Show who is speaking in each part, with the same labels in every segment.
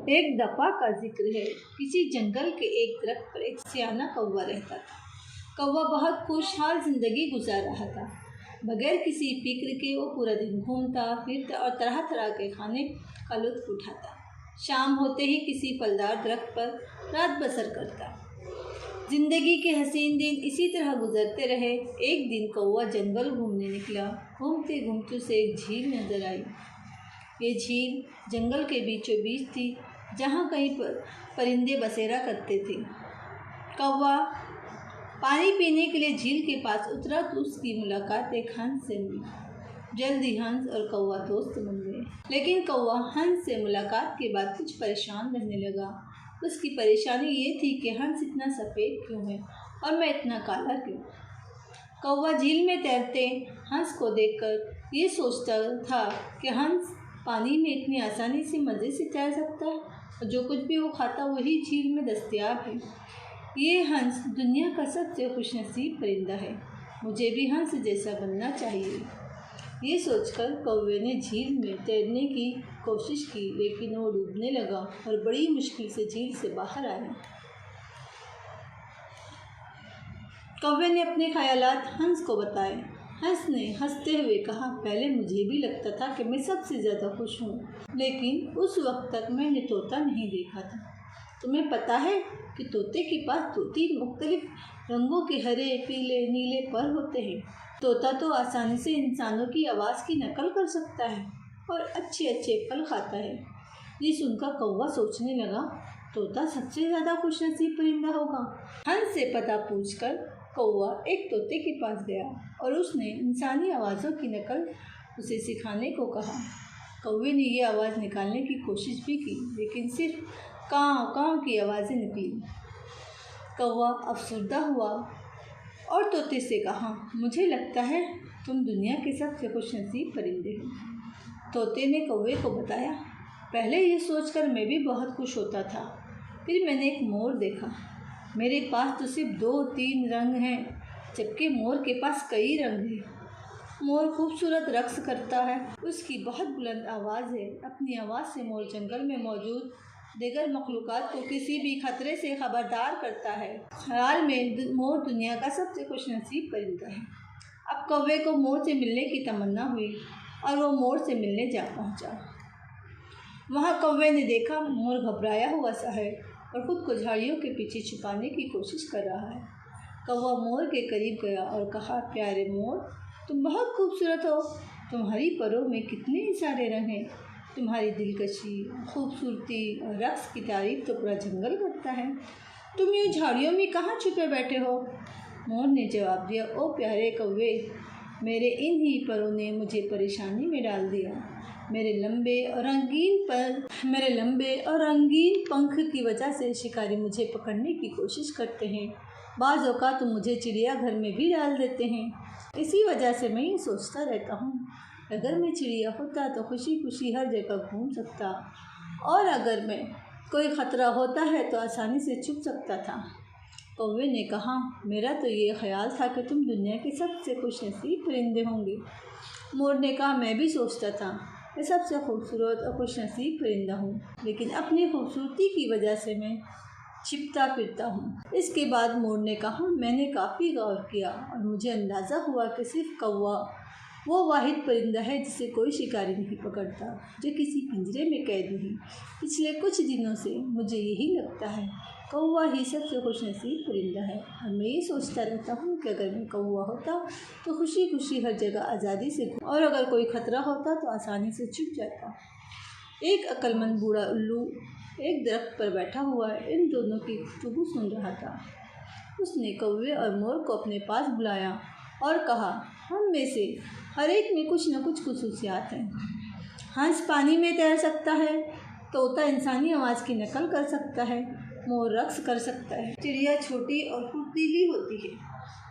Speaker 1: ایک دفعہ کا ذکر ہے، کسی جنگل کے ایک درخت پر ایک سیانہ کوا رہتا تھا۔ کوا بہت خوشحال زندگی گزار رہا تھا۔ بغیر کسی فکر کے وہ پورا دن گھومتا پھرتا اور طرح طرح کے کھانے کا لطف اٹھاتا۔ شام ہوتے ہی کسی پھلدار درخت پر رات بسر کرتا۔ زندگی کے حسین دن اسی طرح گزرتے رہے۔ ایک دن کوا جنگل گھومنے نکلا۔ گھومتے گھومتے اسے ایک جھیل نظر آئی۔ یہ جھیل جنگل کے بیچوں بیچ تھی، جہاں کئی پرندے بسیرا کرتے تھے۔ کوا پانی پینے کے لیے جھیل کے پاس اترا تو اس کی ملاقات ایک ہنس سے ہوئی۔ جلد ہی ہنس اور کوا دوست بن گئے۔ لیکن کوا ہنس سے ملاقات کے بعد کچھ پریشان رہنے لگا۔ اس کی پریشانی یہ تھی کہ ہنس اتنا سفید کیوں ہے اور میں اتنا کالا کیوں؟ کوا جھیل میں تیرتے ہنس کو دیکھ کر یہ سوچتا تھا کہ ہنس پانی میں اتنی آسانی سے مزے سے تیر سکتا ہے اور جو کچھ بھی وہ کھاتا وہی جھیل میں دستیاب ہے۔ یہ ہنس دنیا کا سب سے خوش نصیب پرندہ ہے۔ مجھے بھی ہنس جیسا بننا چاہیے۔ یہ سوچ کر کوے نے جھیل میں تیرنے کی کوشش کی، لیکن وہ ڈوبنے لگا اور بڑی مشکل سے جھیل سے باہر آیا۔ کوے نے اپنے خیالات ہنس کو بتائے۔ ہنس نے ہنستے ہوئے کہا، پہلے مجھے بھی لگتا تھا کہ میں سب سے زیادہ خوش ہوں، لیکن اس وقت تک میں نے طوطا نہیں دیکھا تھا۔ تمہیں پتہ ہے کہ طوطے کے پاس 2-3 مختلف رنگوں کے ہرے، پیلے، نیلے پر ہوتے ہیں۔ طوطا تو آسانی سے انسانوں کی آواز کی نقل کر سکتا ہے اور اچھے اچھے پھل کھاتا ہے۔ یہ سن کر کوا سوچنے لگا، طوطا سب سے زیادہ خوش نصیب پرندہ ہوگا۔ ہنس سے پتہ پوچھ کر کوا ایک طوطے کے پاس گیا اور اس نے انسانی آوازوں کی نقل اسے سکھانے کو کہا۔ کوے نے یہ آواز نکالنے کی کوشش بھی کی، لیکن صرف کاؤں کاؤں کی آوازیں نکلیں۔ کوا افسردہ ہوا اور طوطے سے کہا، مجھے لگتا ہے تم دنیا کے سب سے خوش نصیب پرندے ہو۔ طوطے نے کوے کو بتایا، پہلے یہ سوچ کر میں بھی بہت خوش ہوتا تھا، پھر میں نے ایک مور دیکھا۔ میرے پاس تو صرف 2-3 رنگ ہیں، جبکہ مور کے پاس کئی رنگ ہیں۔ مور خوبصورت رقص کرتا ہے، اس کی بہت بلند آواز ہے۔ اپنی آواز سے مور جنگل میں موجود دیگر مخلوقات کو کسی بھی خطرے سے خبردار کرتا ہے۔ خیال میں مور دنیا کا سب سے خوش نصیب پرندہ ہے۔ اب کوے کو مور سے ملنے کی تمنا ہوئی اور وہ مور سے ملنے جا پہنچا۔ وہاں کوے نے دیکھا مور گھبرایا ہوا سا ہے اور خود کو جھاڑیوں کے پیچھے چھپانے کی کوشش کر رہا ہے۔ کوا مور کے قریب گیا اور کہا، پیارے مور، تم بہت خوبصورت ہو۔ تمہاری پروں میں کتنے سارے رنگ ہیں۔ تمہاری دلکشی، خوبصورتی اور رقص کی تعریف تو پورا جنگل کرتا ہے۔ تم یوں جھاڑیوں میں کہاں چھپے بیٹھے ہو؟ مور نے جواب دیا، او پیارے کوے، میرے انہی پروں نے مجھے پریشانی میں ڈال دیا۔ میرے لمبے اور رنگین پنکھ کی وجہ سے شکاری مجھے پکڑنے کی کوشش کرتے ہیں۔ بعض اوقات تو مجھے چڑیا گھر میں بھی ڈال دیتے ہیں۔ اسی وجہ سے میں یہ سوچتا رہتا ہوں، اگر میں چڑیا ہوتا تو خوشی خوشی ہر جگہ گھوم سکتا، اور اگر میں کوئی خطرہ ہوتا ہے تو آسانی سے چھپ سکتا تھا۔ کوے نے کہا، میرا تو یہ خیال تھا کہ تم دنیا کے سب سے خوش نصیب پرندے ہوں گے۔ مور نے کہا، میں بھی سوچتا تھا میں سب سے خوبصورت اور خوش نصیب پرندہ ہوں، لیکن اپنی خوبصورتی کی وجہ سے میں چھپتا پھرتا ہوں۔ اس کے بعد مور نے کہا، میں نے کافی غور کیا اور مجھے اندازہ ہوا کہ صرف کوا وہ واحد پرندہ ہے جسے کوئی شکاری نہیں پکڑتا، جو کسی پنجرے میں قید نہیں۔ پچھلے کچھ دنوں سے مجھے یہی لگتا ہے، کوا ہی سب سے خوش نصیب پرندہ ہے، اور میں یہ سوچتا رہتا ہوں کہ اگر میں کوا ہوتا تو خوشی خوشی ہر جگہ آزادی سے اور اگر کوئی خطرہ ہوتا تو آسانی سے چھپ جاتا۔ ایک عقل مند بوڑھا الو ایک درخت پر بیٹھا ہوا ان دونوں کی گفتگو سن رہا تھا۔ اس نے کوے اور مور کو اپنے پاس بلایا اور کہا، ہم میں سے ہر ایک میں کچھ نہ کچھ خصوصیات ہیں۔ ہنس پانی میں تیر سکتا ہے، طوطا انسانی آواز کی نقل کر سکتا ہے، مور رقص کر سکتا ہے، چڑیا چھوٹی اور پھرتیلی ہوتی ہے۔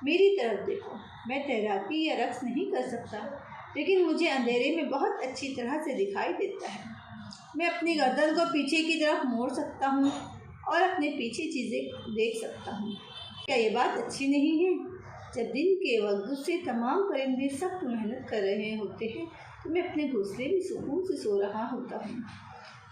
Speaker 1: میری طرف دیکھو، میں تیراکی یا رقص نہیں کر سکتا، لیکن مجھے اندھیرے میں بہت اچھی طرح سے دکھائی دیتا ہے۔ میں اپنی گردن کو پیچھے کی طرف موڑ سکتا ہوں اور اپنے پیچھے چیزیں دیکھ سکتا ہوں۔ کیا یہ بات اچھی نہیں ہے؟ جب دن کے وقت دوسرے تمام پرندے سخت محنت کر رہے ہوتے ہیں تو میں اپنے گھونسلے میں سکون سے سو رہا ہوتا ہوں۔